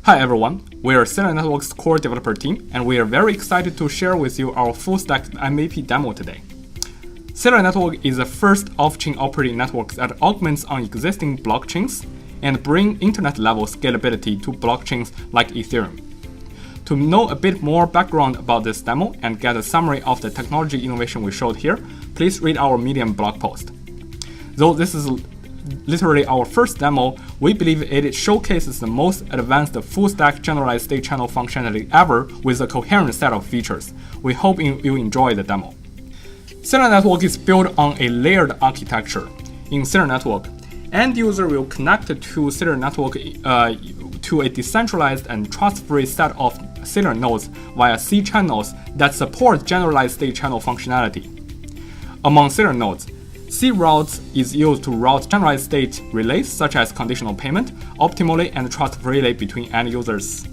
Hi everyone, we are Celer Network's core developer team, and we are very excited to share with you our full-stack MVP demo today. Celer Network is the first off-chain operating network that augments on existing blockchains and bring internet-level scalability to blockchains like Ethereum. To know a bit more background about this demo and get a summary of the technology innovation we showed here, please read our Medium blog post. Though this is literally our first demo, we believe it showcases the most advanced full-stack generalized state channel functionality ever with a coherent set of features. We hope you enjoy the demo. Celer Network is built on a layered architecture. In Celer Network, end user will connect to Celer Network to a decentralized and trust-free set of Celer nodes via C channels that support generalized state channel functionality. Among Celer nodes, C routes is used to route generalized state relays such as conditional payment optimally and trust-freely between end users.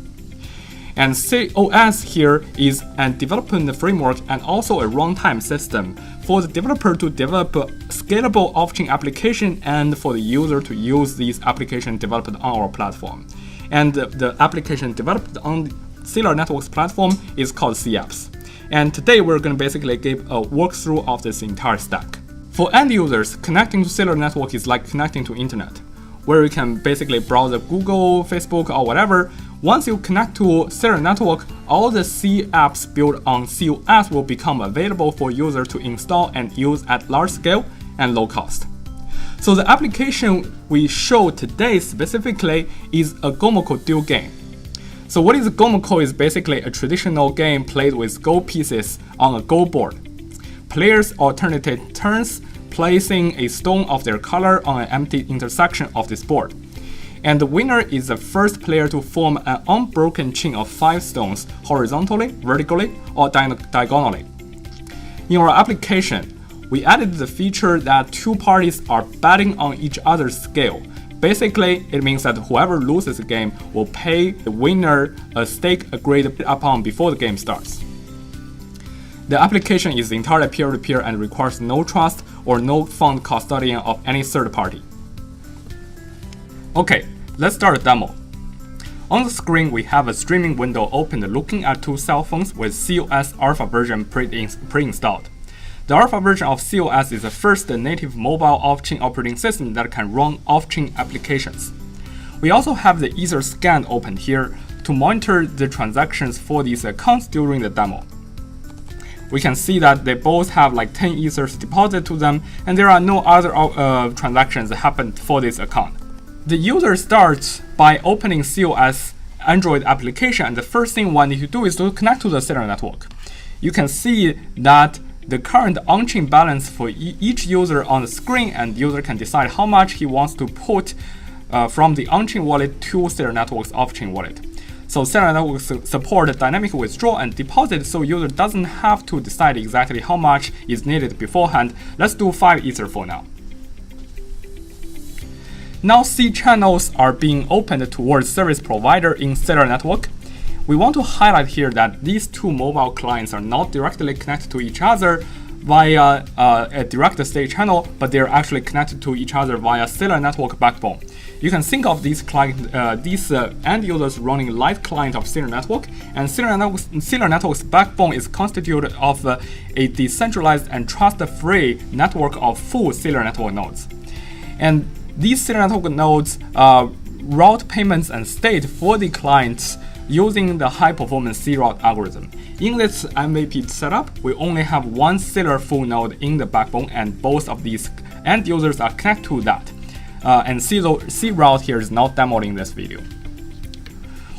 And COS here is a development framework and also a runtime system for the developer to develop a scalable off-chain application and for the user to use these applications developed on our platform. And the application developed on Celer Network's platform is called CApps. And today we're going to basically give a walkthrough of this entire stack. For end users, connecting to Celer Network is like connecting to internet, where you can basically browse Google, Facebook, or whatever. Once you connect to Celer Network, all the C apps built on COS will become available for users to install and use at large scale and low cost. So the application we show today specifically is a Gomoko duel game. So what is a Gomoko is basically a traditional game played with Go pieces on a Go board. Players alternate turns, placing a stone of their color on an empty intersection of this board. And the winner is the first player to form an unbroken chain of 5 stones horizontally, vertically, or diagonally. In our application, we added the feature that 2 parties are betting on each other's skill. Basically, it means that whoever loses the game will pay the winner a stake agreed upon before the game starts. The application is entirely peer-to-peer and requires no trust or no fund custodian of any third party. Okay, let's start the demo. On the screen, we have a streaming window opened looking at 2 cell phones with COS alpha version pre-installed. The alpha version of COS is the first native mobile off-chain operating system that can run off-chain applications. We also have the Ether scan opened here to monitor the transactions for these accounts during the demo. We can see that they both have like 10 Ethers deposited to them, and there are no other transactions that happened for this account. The user starts by opening COS Android application, and the first thing one needs to do is to connect to the Celer network. You can see that the current on-chain balance for each user on the screen, and the user can decide how much he wants to put from the on-chain wallet to Celer network's off-chain wallet. So Celer Network support dynamic withdrawal and deposit, so user doesn't have to decide exactly how much is needed beforehand. Let's do 5 Ether for now. Now C channels are being opened towards service provider in Celer Network. We want to highlight here that these 2 mobile clients are not directly connected to each other via a direct state channel, but they're actually connected to each other via Celer Network backbone. You can think of these end users running light client of Celer Network, and Celer Network's backbone is constituted of a decentralized and trust-free network of full Celer Network nodes. And these Celer Network nodes route payments and state for the clients using the high-performance C-route algorithm. In this MVP setup, we only have 1 Celer full node in the backbone, and both of these end users are connected to that. And C-route here is not demoed in this video.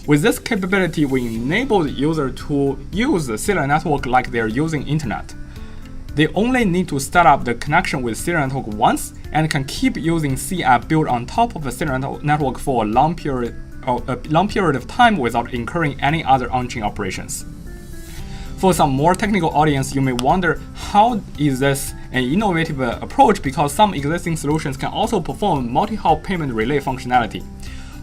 With this capability, we enable the user to use the Celer network like they're using internet. They only need to set up the connection with Celer network once and can keep using C app built on top of the Celer network for a long period of time without incurring any other on-chain operations. For some more technical audience, you may wonder how is this an innovative approach, because some existing solutions can also perform multi-hop payment relay functionality.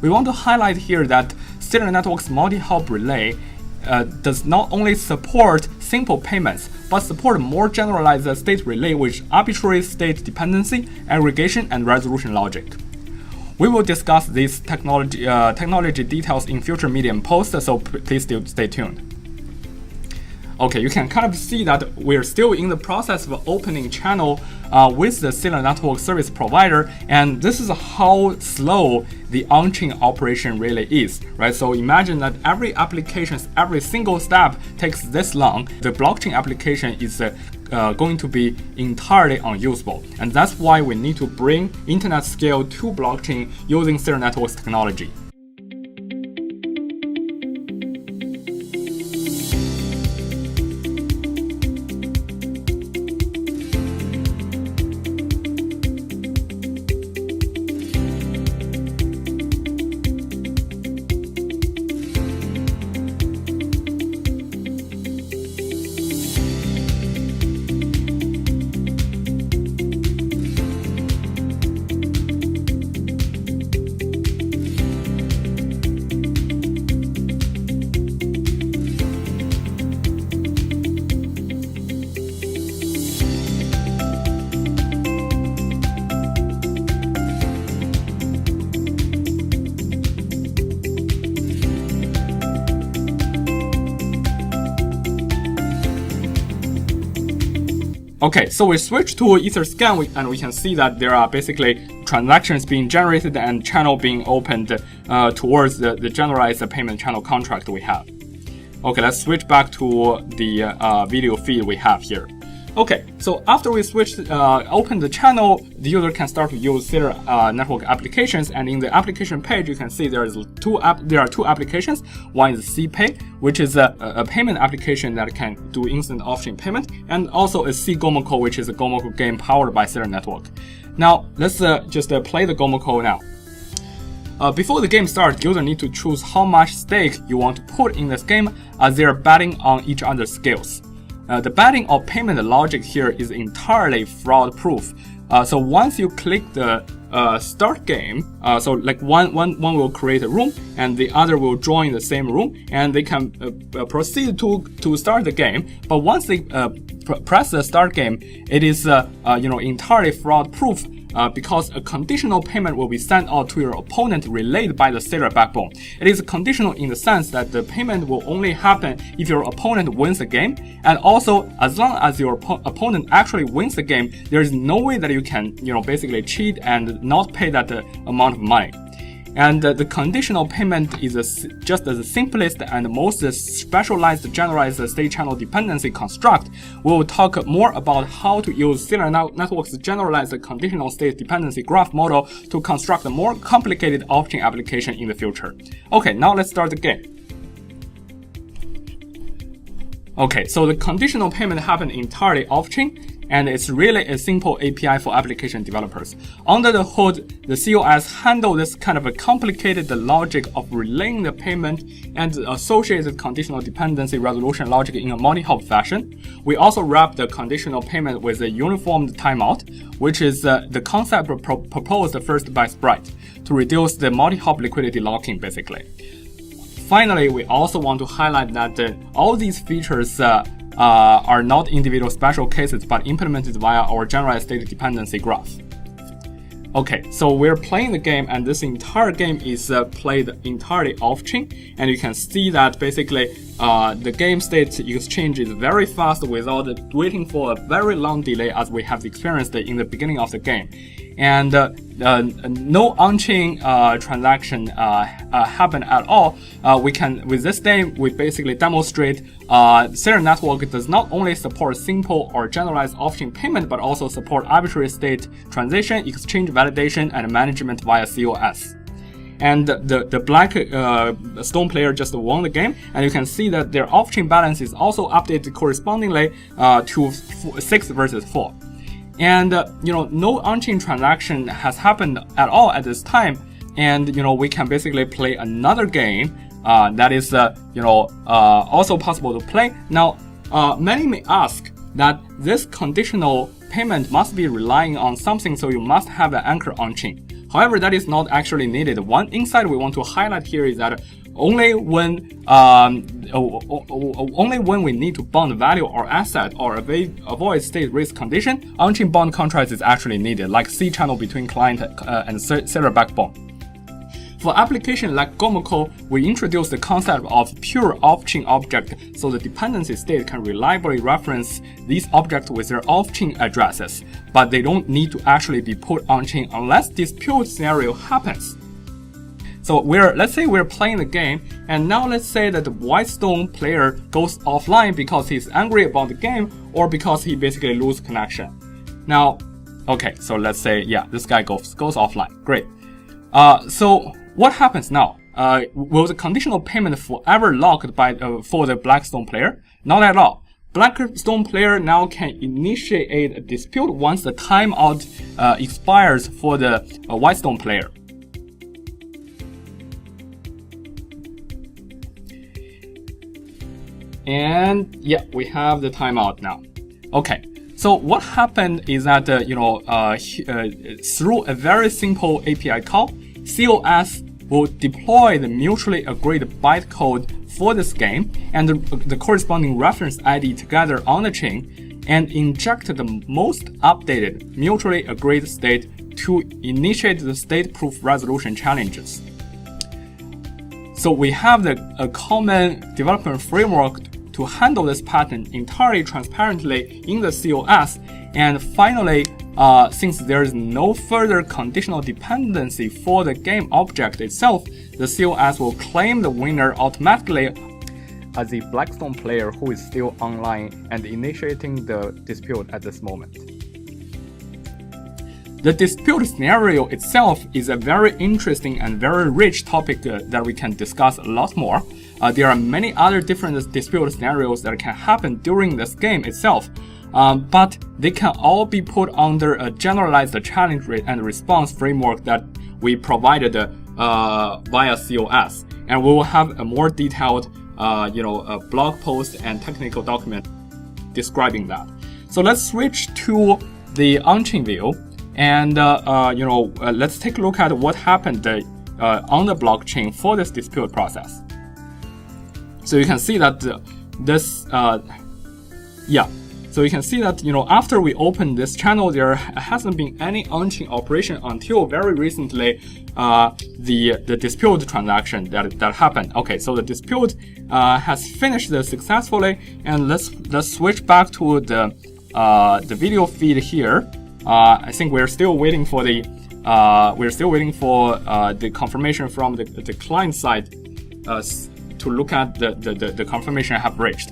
We want to highlight here that Celer Network's multi-hop relay does not only support simple payments, but support more generalized state relay with arbitrary state dependency, aggregation, and resolution logic. We will discuss these technology details in future Medium posts, so please stay tuned. Okay, you can kind of see that we're still in the process of opening channel with the Celer network service provider, and this is how slow the on-chain operation really is, right? So imagine that every single step takes this long. The blockchain application is going to be entirely unusable, and that's why we need to bring internet scale to blockchain using Celer networks technology. Okay, so we switch to Etherscan and we can see that there are basically transactions being generated and channel being opened towards the generalized payment channel contract we have. Okay, let's switch back to the video feed we have here. Okay, so after we open the channel, the user can start to use Celer network applications, and in the application page, you can see there are two applications. One is CPay, which is a payment application that can do instant off-chain payment, and also a C-Gomoko, which is a Gomoko game powered by Celer network. Now, let's just play the Gomoko now. Before the game starts, user need to choose how much stake you want to put in this game, as they are betting on each other's skills. The betting or payment logic here is entirely fraud-proof. So once you click the start game, so like one will create a room and the other will join the same room, and they can proceed to start the game. But once they press the start game, it is entirely fraud-proof. Because a conditional payment will be sent out to your opponent relayed by the Celer backbone. It is conditional in the sense that the payment will only happen if your opponent wins the game, and also as long as your opponent actually wins the game, there is no way that you can basically cheat and not pay that amount of money. And the conditional payment is just the simplest and most specialized generalized state channel dependency construct. We will talk more about how to use Celer network's generalized conditional state dependency graph model to construct a more complicated off-chain application in the future. Okay, now let's start the game. Okay, so the conditional payment happened entirely off-chain, and it's really a simple API for application developers. Under the hood, the COS handle this kind of a complicated logic of relaying the payment and associated conditional dependency resolution logic in a multi-hop fashion. We also wrap the conditional payment with a uniform timeout, which is the concept proposed first by Sprite to reduce the multi-hop liquidity locking, basically. Finally, we also want to highlight that all these features are not individual special cases, but implemented via our generalized state dependency graph. Okay, so we're playing the game, and this entire game is played entirely off-chain, and you can see that basically the game state exchange is very fast without waiting for a very long delay as we have experienced in the beginning of the game. And no on-chain transaction happen at all. With this game, we basically demonstrate Celer network does not only support simple or generalized off-chain payment, but also support arbitrary state transition, exchange validation, and management via COS. And the black stone player just won the game, and you can see that their off-chain balance is also updated correspondingly to 6 versus 4. And no on-chain transaction has happened at all at this time, and we can basically play another game that is also possible to play. Now, many may ask that this conditional payment must be relying on something, so you must have an anchor on-chain. However, that is not actually needed. One insight we want to highlight here is that only when we need to bond value or asset or avoid state risk condition, on-chain bond contracts is actually needed, like C channel between client and Celer backbone. For application like Gomoko, we introduced the concept of pure off-chain object, so the dependency state can reliably reference these objects with their off-chain addresses, but they don't need to actually be put on-chain unless dispute scenario happens. So let's say we're playing the game, and now let's say that the Whitestone player goes offline because he's angry about the game or because he basically loses connection. Now, okay, so let's say, yeah, this guy goes offline. Great. So what happens now? Will the conditional payment forever locked for the Blackstone player? Not at all. Blackstone player now can initiate a dispute once the timeout expires for the Whitestone player. And yeah, we have the timeout now. Okay, so what happened is that through a very simple API call, COS will deploy the mutually agreed bytecode for this game and the corresponding reference ID together on the chain, and inject the most updated mutually agreed state to initiate the state proof resolution challenges. So we have a common development framework to handle this pattern entirely transparently in the COS. And finally, since there is no further conditional dependency for the game object itself, the COS will claim the winner automatically as the Blackstone player who is still online and initiating the dispute at this moment. The dispute scenario itself is a very interesting and very rich topic that we can discuss a lot more. There are many other different dispute scenarios that can happen during this game itself, but they can all be put under a generalized challenge and response framework that we provided via COS, and we will have a more detailed a blog post and technical document describing that. So let's switch to the on-chain view, and let's take a look at what happened on the blockchain for this dispute process. So you can see that So you can see that after we opened this channel, there hasn't been any on-chain operation until very recently the dispute transaction that happened. Okay, so the dispute has finished successfully, and let's switch back to the video feed here. I think we're still waiting for the confirmation from the client side to look at the confirmation I have reached.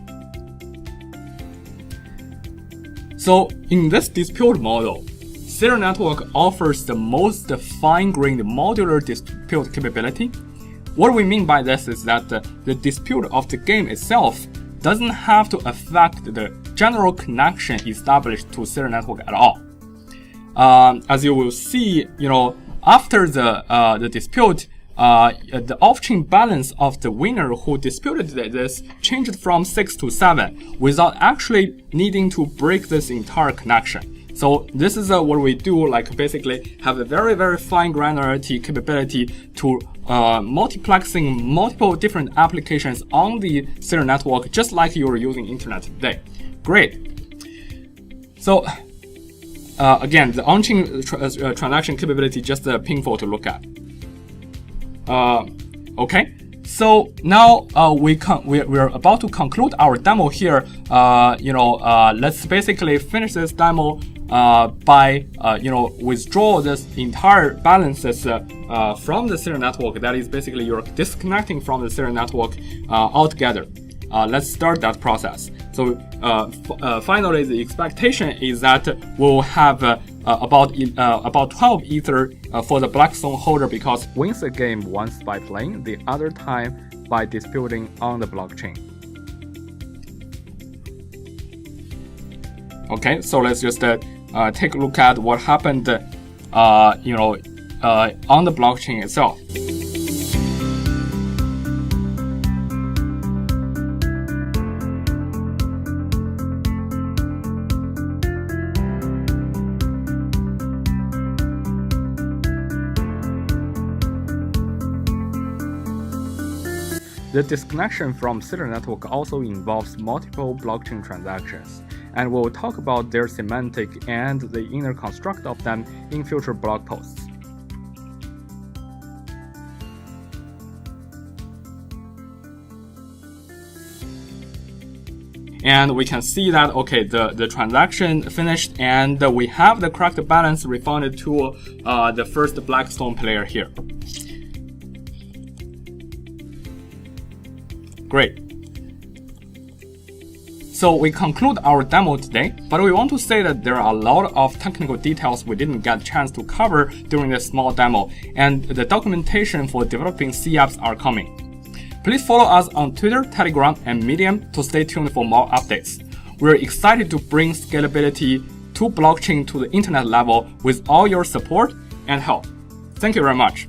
So in this dispute model, Celer Network offers the most fine-grained modular dispute capability. What we mean by this is that the dispute of the game itself doesn't have to affect the general connection established to Celer Network at all. As you will see, after the dispute, the off-chain balance of the winner who disputed this changed from 6 to 7 without actually needing to break this entire connection. So this is what we do, like basically have a very, very fine granularity capability to multiplexing multiple different applications on the Celer network, just like you're using internet today. Great. So again, the on-chain transaction capability just painful to look at. Okay, so now we're about to conclude our demo here. Let's basically finish this demo by withdraw this entire balances from the Celer network. That is basically you're disconnecting from the Celer network altogether. Let's start that process. So finally, the expectation is that we'll have about 12 Ether for the Blackstone holder, because wins the game once by playing, the other time by disputing on the blockchain. Okay, so let's just take a look at what happened, on the blockchain itself. The disconnection from Celer network also involves multiple blockchain transactions, and we'll talk about their semantic and the inner construct of them in future blog posts. And we can see that, okay, the transaction finished and we have the correct balance refunded to the first Blackstone player here. Great. So we conclude our demo today, but we want to say that there are a lot of technical details we didn't get a chance to cover during this small demo, and the documentation for developing C apps are coming. Please follow us on Twitter, Telegram, and Medium to stay tuned for more updates. We're excited to bring scalability to blockchain to the internet level with all your support and help. Thank you very much.